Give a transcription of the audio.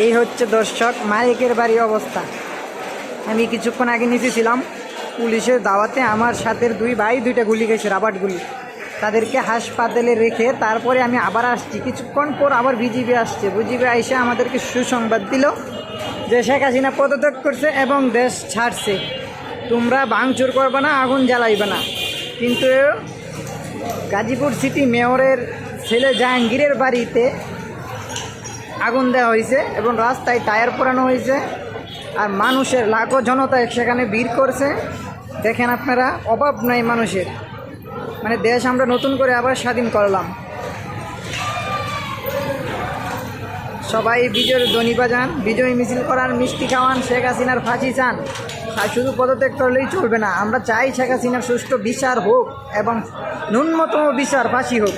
এই হচ্ছে দর্শক মালিকের বাড়ির অবস্থা। আমি কিছুক্ষণ আগে নিচেছিলাম পুলিশের দাওয়াতে, আমার সাথে দুই ভাই দুইটা গুলি খেয়েছে, রাবার গুলি। তাদেরকে হাসপাতালে রেখে তারপরে আমি আবার আসছি। কিছুক্ষণ পর আবার বিজিবি আসছে। বিজিবি এসে আমাদেরকে সুসংবাদ দিল যে শেখ হাসিনা পদত্যাগ করছে এবং দেশ ছাড়ছে, তোমরা ভাঙচুর করবে না, আগুন জ্বালাইবে না। কিন্তু গাজীপুর সিটি মেয়রের ছেলে জাহাঙ্গীরের বাড়িতে আগুন দেওয়া হয়েছে এবং রাস্তায় টায়ার পোড়ানো হয়েছে, আর মানুষের লাখো জনতা সেখানে ভিড় করছে। দেখেন আপনারা, অভাব নাই মানুষের। মানে দেশ আমরা নতুন করে আবার স্বাধীন করলাম। সবাই বিজয়ের ধ্বনি বাজান, বিজয় মিছিল করান, মিষ্টি খাওয়ান, শেখ হাসিনার ফাঁসি চান। আর শুধু পদত্যাগ করলেই চলবে না, আমরা চাই শেখ হাসিনার সুষ্ঠু বিচার হোক এবং ন্যূনতম বিচার ফাঁসি হোক।